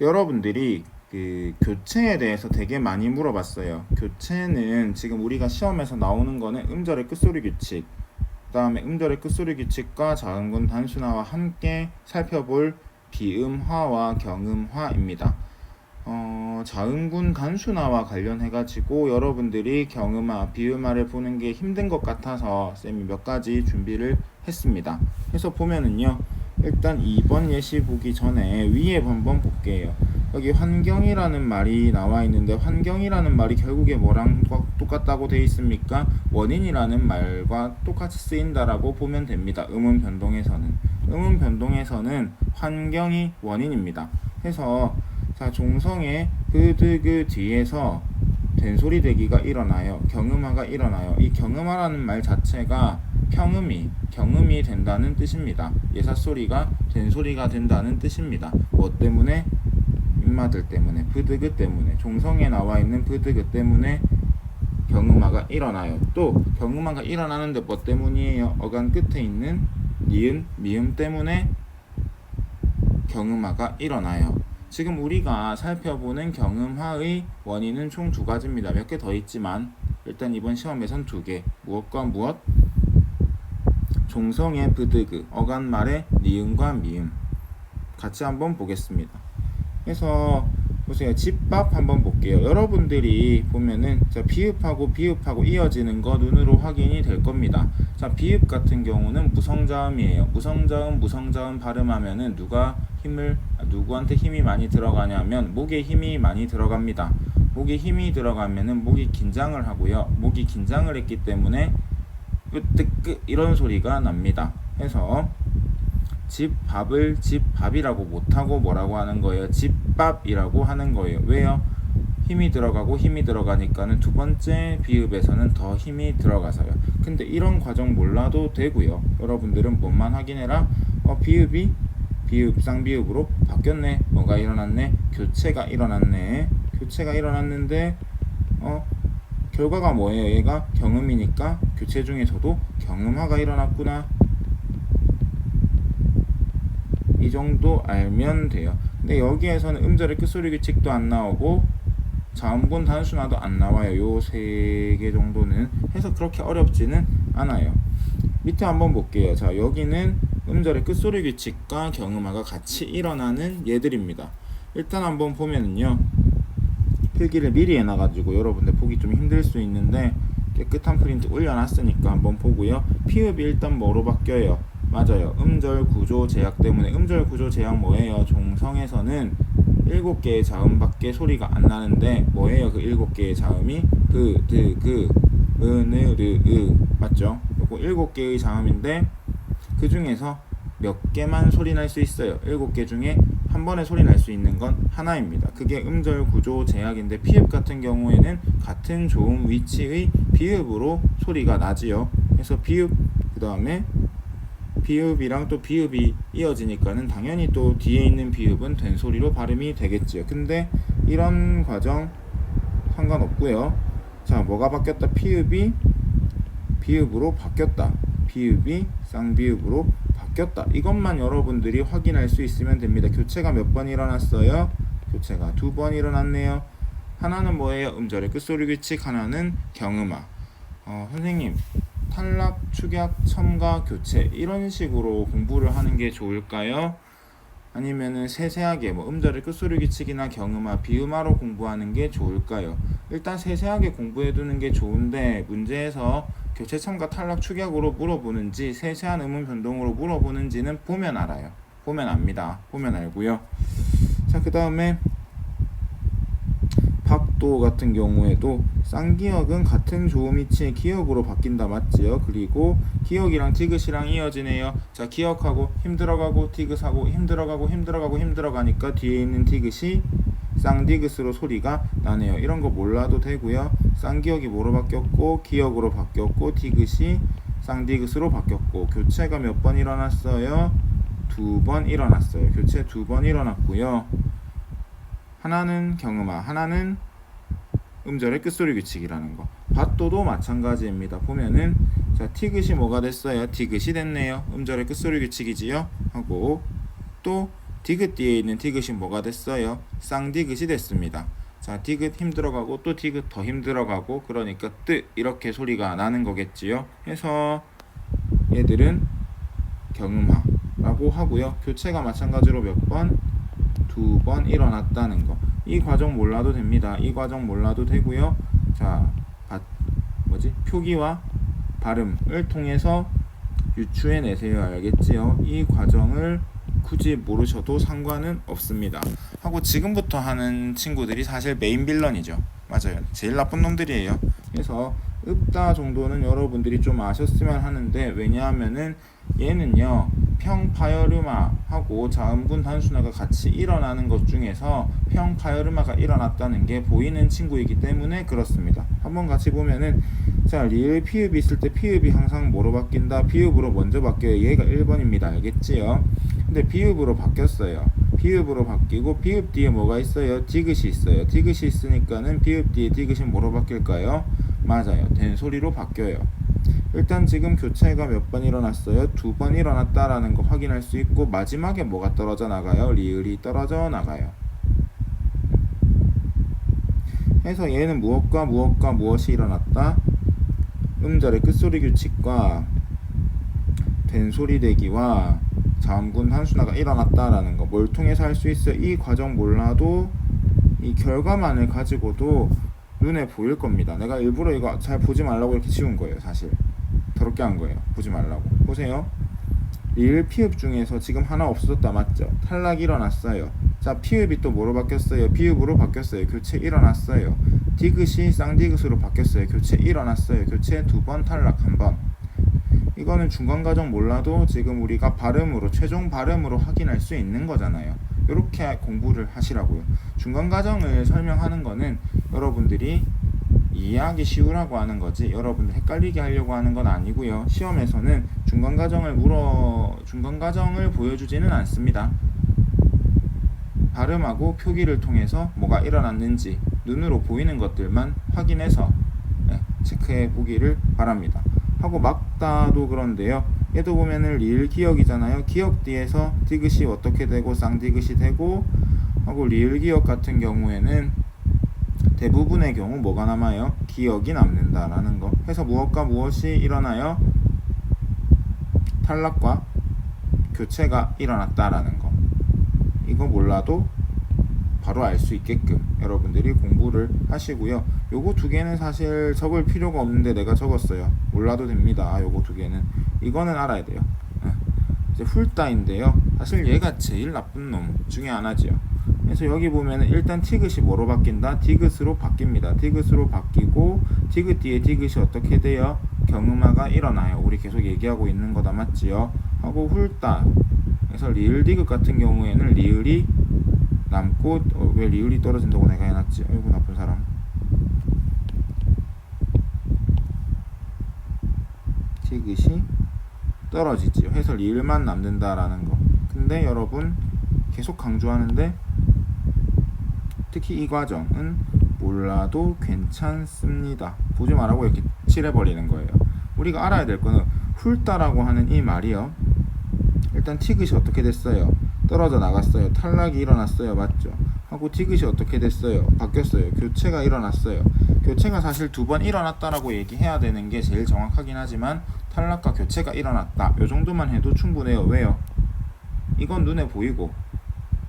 여러분들이 그 교체에 대해서 되게 많이 물어봤어요. 교체는 지금 우리가 시험에서 나오는 거는 음절의 끝소리 규칙, 그다음에 음절의 끝소리 규칙과 자음군 단순화와 함께 살펴볼 비음화와 경음화입니다. 자음군 단순화와 관련해가지고 여러분들이 경음화, 비음화를 보는 게 힘든 것 같아서 쌤이 몇 가지 준비를 했습니다. 그래서 보면은요, 일단 2번 예시 보기 전에 위에 한번 볼게요. 여기 환경이라는 말이 나와 있는데 환경이라는 말이 결국에 뭐랑 똑같다고 되어 있습니까? 원인이라는 말과 똑같이 쓰인다라고 보면 됩니다. 음운 변동에서는 환경이 원인입니다. 그래서 자, 종성의 그 뒤에서 된소리 대기가 일어나요. 경음화가 일어나요. 이 경음화라는 말 자체가 경음이 된다는 뜻입니다. 예사소리가 된소리가 된다는 뜻입니다. 뭐 때문에? 입마들 때문에, 브드그 때문에, 종성에 나와 있는 브드그 때문에 경음화가 일어나요. 또 경음화가 일어나는데 뭐 때문이에요? 어간 끝에 있는 니은, 미음 때문에 경음화가 일어나요. 지금 우리가 살펴보는 경음화의 원인은 총 두 가지입니다. 몇 개 더 있지만 일단 이번 시험에선 두 개. 무엇과 무엇? 종성의 브드그, 어간말의 니은과 미음. 같이 한번 보겠습니다. 그래서 보세요. 집밥 한번 볼게요. 여러분들이 보면은 자, 비읍하고 이어지는 거 눈으로 확인이 될 겁니다. 자, 비읍 같은 경우는 무성자음이에요. 무성자음 발음하면은 누구한테 힘이 많이 들어가냐면 목에 힘이 많이 들어갑니다. 목에 힘이 들어가면은 목이 긴장을 하고요. 목이 긴장을 했기 때문에 으뜨끄 이런 소리가 납니다. 해서 집밥을 집밥이라고 못하고 뭐라고 하는 거예요? 집밥이라고 하는 거예요. 왜요? 힘이 들어가니까는 두 번째 비읍에서는 더 힘이 들어가서요. 근데 이런 과정 몰라도 되고요. 여러분들은 뭐만 확인해라? 비읍이 비읍 쌍비읍으로 바뀌었네. 뭐가 일어났네? 교체가 일어났는데 결과가 뭐예요? 얘가 경음이니까 교체 중에서도 경음화가 일어났구나. 이 정도 알면 돼요. 근데 여기에서는 음절의 끝소리 규칙도 안 나오고 자음군 단순화도 안 나와요. 요 세 개 정도는 해서 그렇게 어렵지는 않아요. 밑에 한번 볼게요. 자, 여기는 음절의 끝소리 규칙과 경음화가 같이 일어나는 예들입니다. 일단 한번 보면은요, 필기를 미리 해놔가지고 여러분들 보기 좀 힘들 수 있는데 깨끗한 프린트 올려놨으니까 한번 보고요. 피읍이 일단 뭐로 바뀌어요? 맞아요. 음절 구조 제약 때문에. 음절 구조 제약 뭐예요? 종성에서는 7개의 자음밖에 소리가 안 나는데 뭐예요? 그 7개의 자음이 그, 드, 그, 으, 으 맞죠? 요거 7개의 자음인데 그 중에서 몇 개만 소리 날 수 있어요. 7개 중에 한 번에 소리 날 수 있는 건 하나입니다. 그게 음절 구조 제약인데 피읍 같은 경우에는 같은 조음 위치의 비읍으로 소리가 나지요. 그래서 비읍 그 다음에 비읍이랑 또 비읍이 이어지니까는 당연히 또 뒤에 있는 비읍은 된 소리로 발음이 되겠지요. 근데 이런 과정 상관없고요. 자, 뭐가 바뀌었다? 피읍이 비읍으로 바뀌었다. 비읍이 쌍비읍으로 바뀌었다. 이것만 여러분들이 확인할 수 있으면 됩니다. 교체가 몇 번 일어났어요? 교체가 2번 일어났네요. 하나는 뭐예요? 음절의 끝소리 규칙, 하나는 경음화. 선생님, 탈락, 축약, 첨가, 교체 이런 식으로 공부를 하는 게 좋을까요? 아니면은 세세하게 뭐 음절의 끝소리 규칙이나 경음화, 비음화로 공부하는 게 좋을까요? 일단 세세하게 공부해두는 게 좋은데 문제에서 교체, 첨가, 탈락, 축약으로 물어보는지 세세한 음운 변동으로 물어보는지는 보면 알아요. 보면 압니다. 보면 알고요. 자, 그 다음에 박도 같은 경우에도 쌍기역은 같은 조음 위치의 기역으로 바뀐다. 맞지요? 그리고 기역이랑 디귿이랑 이어지네요. 자, 기역하고 힘들어가고 디귿하고 힘들어가니까 뒤에 있는 디귿이 쌍디귿으로 소리가 나네요. 이런 거 몰라도 되고요. 쌍기역이 뭐로 바뀌었고 기역으로 바뀌었고 디귿이 쌍디귿으로 바뀌었고 교체가 몇 번 일어났어요? 2번 일어났어요. 교체 2번 일어났고요. 하나는 경음화, 하나는 음절의 끝소리 규칙이라는 거. 밭도도 마찬가지입니다. 보면은 자, 티귿이 뭐가 됐어요? 디귿이 됐네요. 음절의 끝소리 규칙이지요. 하고 또 디귿 뒤에 있는 디귿이 뭐가 됐어요? 쌍디귿이 됐습니다. 자, 디귿 힘들어가고 또 디귿 더 힘들어가고 그러니까 뜨 이렇게 소리가 나는 거겠지요. 해서 얘들은 경음하라고 하고요. 교체가 마찬가지로 몇 번? 2번 일어났다는 거. 이 과정 몰라도 됩니다. 이 과정 몰라도 되고요. 자, 표기와 발음을 통해서 유추해내세요. 알겠지요? 이 과정을 굳이 모르셔도 상관은 없습니다. 하고 지금부터 하는 친구들이 사실 메인 빌런이죠. 맞아요. 제일 나쁜 놈들이에요. 그래서 읍다 정도는 여러분들이 좀 아셨으면 하는데, 왜냐하면은 얘는요 평파열음화하고 자음군 단순화가 같이 일어나는 것 중에서 평파열음화가 일어났다는 게 보이는 친구이기 때문에 그렇습니다. 한번 같이 보면은, 자, 리을 피읍이 있을 때 피읍이 항상 뭐로 바뀐다? 비읍으로 먼저 바뀌어요. 얘가 1번입니다. 알겠지요? 근데 비읍으로 바뀌었어요. 비읍으로 바뀌고 비읍 뒤에 뭐가 있어요? 디귿이 있어요. 디귿이 있으니까는 비읍 뒤에 디귿이 뭐로 바뀔까요? 맞아요. 된소리로 바뀌어요. 일단 지금 교체가 몇 번 일어났어요? 2번 일어났다라는 거 확인할 수 있고, 마지막에 뭐가 떨어져 나가요? 리을이 떨어져 나가요. 해서 얘는 무엇과 무엇과 무엇이 일어났다? 음절의 끝소리 규칙과 된소리 대기와 자음군 단순화가 일어났다라는 거. 뭘 통해서 할 수 있어요? 이 과정 몰라도 이 결과만을 가지고도 눈에 보일 겁니다. 내가 일부러 이거 잘 보지 말라고 이렇게 지운 거예요. 사실 더럽게 한 거예요. 보지 말라고. 보세요. 리을 피읍 중에서 지금 하나 없어졌다. 맞죠? 탈락이 일어났어요. 자, 피읍이 또 뭐로 바뀌었어요? 비읍으로 바뀌었어요. 교체 일어났어요. 디귿이 쌍디귿으로 바뀌었어요. 교체 일어났어요. 교체 2번, 탈락 1번. 이거는 중간 과정 몰라도 지금 우리가 발음으로, 최종 발음으로 확인할 수 있는 거잖아요. 이렇게 공부를 하시라고요. 중간 과정을 설명하는 거는 여러분들이 이해하기 쉬우라고 하는 거지, 여러분들 헷갈리게 하려고 하는 건 아니고요. 시험에서는 중간 과정을 보여주지는 않습니다. 발음하고 표기를 통해서 뭐가 일어났는지 눈으로 보이는 것들만 확인해서 체크해 보기를 바랍니다. 하고 막다도 그런데요. 얘도 보면은 리을 기역이잖아요. 기역 뒤에서 디귿이 어떻게 되고 쌍디귿이 되고, 하고 리을 기역 같은 경우에는 대부분의 경우 뭐가 남아요? 기역이 남는다라는 거. 해서 무엇과 무엇이 일어나요? 탈락과 교체가 일어났다라는 거. 이거 몰라도 바로 알 수 있게끔 여러분들이 공부를 하시고요. 요거 두 개는 사실 적을 필요가 없는데 내가 적었어요. 몰라도 됩니다. 요거 두 개는. 이거는 알아야 돼요. 이제 훌따인데요. 사실 얘가 제일 나쁜 놈 중에 하나지요. 그래서 여기 보면은 일단 티귿이 뭐로 바뀐다? 디귿으로 바뀝니다. 디귿으로 바뀌고, 디귿 뒤에 디귿이 어떻게 돼요? 경음화가 일어나요. 우리 계속 얘기하고 있는 거다. 맞지요? 하고 훌따. 그래서 리을 디귿 같은 경우에는 리을이 남고, 왜 리을이 떨어진다고 내가 해놨지? 아이고 나쁜 사람. 디귿이 떨어지지요. 해서 리을만 남는다라는 거. 근데 여러분 계속 강조하는데, 특히 이 과정은 몰라도 괜찮습니다. 보지 말라고 이렇게 칠해버리는 거예요. 우리가 알아야 될 거는 훌따라고 하는 이 말이요. 일단 티귿이 어떻게 됐어요? 떨어져 나갔어요. 탈락이 일어났어요. 맞죠? 하고 디귿이 어떻게 됐어요? 바뀌었어요. 교체가 일어났어요. 교체가 사실 2번 일어났다라고 얘기해야 되는 게 제일 정확하긴 하지만, 탈락과 교체가 일어났다. 요 정도만 해도 충분해요. 왜요? 이건 눈에 보이고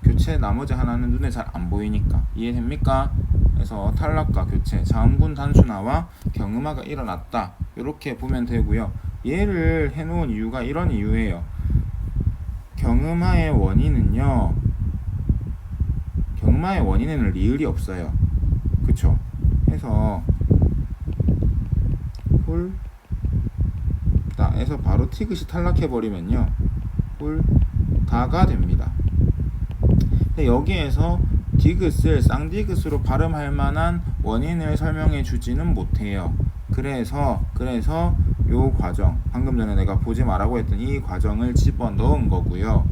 교체 나머지 하나는 눈에 잘 안 보이니까. 이해됩니까? 그래서 탈락과 교체, 자음군 단순화와 경음화가 일어났다. 이렇게 보면 되고요. 얘를 해놓은 이유가 이런 이유예요. 경음화의 원인은요, 경음화의 원인에는 리을이 없어요. 그쵸? 해서 훌다에서 바로 티귿이 탈락해버리면요, 훌다가 됩니다. 근데 여기에서 디귿을 쌍디귿으로 발음할 만한 원인을 설명해 주지는 못해요. 그래서 요 과정, 방금 전에 내가 보지 말라고 했던 이 과정을 집어 넣은 거고요.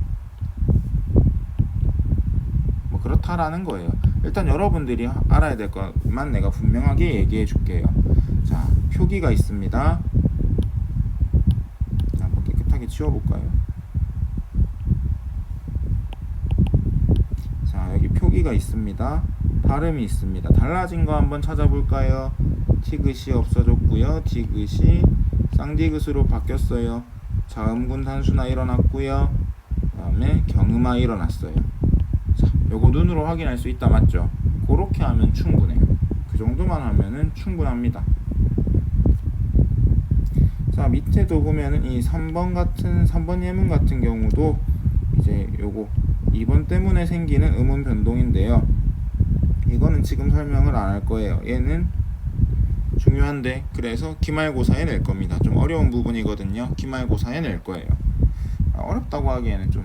뭐 그렇다라는 거예요. 일단 여러분들이 알아야 될 것만 내가 분명하게 얘기해 줄게요. 자, 표기가 있습니다. 한번 깨끗하게 치워볼까요? 소리가 있습니다. 발음이 있습니다. 달라진 거 한번 찾아볼까요? 티귿이 없어졌고요. 디귿이 쌍디귿으로 바뀌었어요. 자음군 단수나 일어났고요. 다음에 경음아 일어났어요. 자, 요거 눈으로 확인할 수 있다 맞죠? 그렇게 하면 충분해요. 그 정도만 하면은 충분합니다. 자, 밑에도 보면은 이 3번 예문 같은 경우도 이제 요거 2번 때문에 생기는 음운 변동인데요. 이거는 지금 설명을 안 할 거예요. 얘는 중요한데 그래서 기말고사에 낼 겁니다. 좀 어려운 부분이거든요. 기말고사에 낼 거예요. 어렵다고 하기에는 좀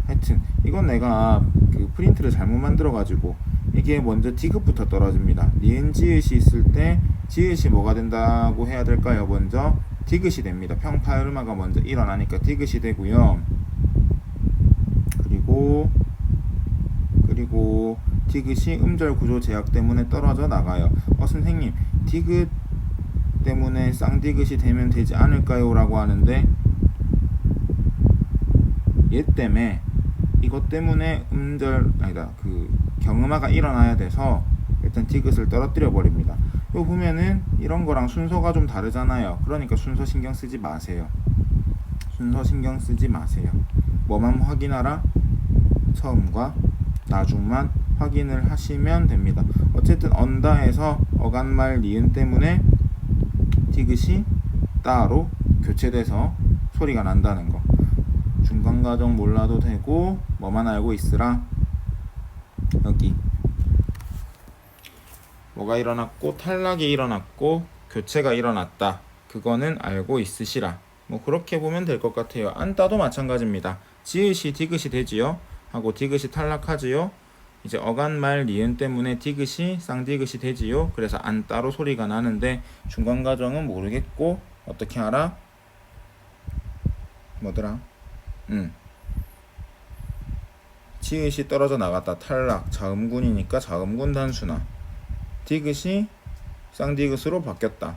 하여튼 이건 내가 그 프린트를 잘못 만들어 가지고 이게 먼저 디귿부터 떨어집니다. 니은 지읒이 있을 때 지읒이 뭐가 된다고 해야 될까요? 먼저 디귿이 됩니다. 평파열음화가 먼저 일어나니까 디귿이 되고요. 그리고 디귿이 음절 구조 제약 때문에 떨어져 나가요. 선생님 디귿 때문에 쌍디귿이 되면 되지 않을까요? 라고 하는데 얘 때문에 이것 때문에 그 경음화가 일어나야 돼서 일단 디귿을 떨어뜨려 버립니다. 요 보면은 이런 거랑 순서가 좀 다르잖아요. 그러니까 순서 신경 쓰지 마세요. 순서 신경 쓰지 마세요. 뭐만 확인하라? 처음과 나중만 확인을 하시면 됩니다. 어쨌든 언다에서 어간말 니은 때문에 디귿이 따로 교체돼서 소리가 난다는 거. 중간 과정 몰라도 되고 뭐만 알고 있으라. 여기 뭐가 일어났고 탈락이 일어났고 교체가 일어났다. 그거는 알고 있으시라. 뭐 그렇게 보면 될 것 같아요. 안따도 마찬가지입니다. 지읒이 디귿이 되지요. 하고 디귿이 탈락하지요. 이제 어간말 니은 때문에 디귿이 쌍디귿이 되지요. 그래서 안따로 소리가 나는데 중간 과정은 모르겠고 어떻게 알아? 뭐더라? 지읒이 떨어져 나갔다. 탈락. 자음군이니까 자음군 단수나. 디귿이 쌍디귿으로 바뀌었다.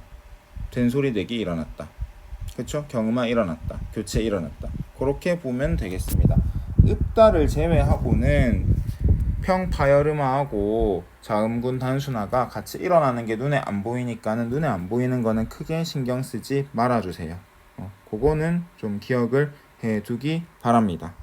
된소리되기 일어났다. 그쵸? 경음화 일어났다. 교체 일어났다. 그렇게 보면 되겠습니다. 읍다를 제외하고는 평파열음화하고 자음군 단순화가 같이 일어나는 게 눈에 안 보이니까는 눈에 안 보이는 거는 크게 신경 쓰지 말아주세요. 그거는 좀 기억을 해두기 바랍니다.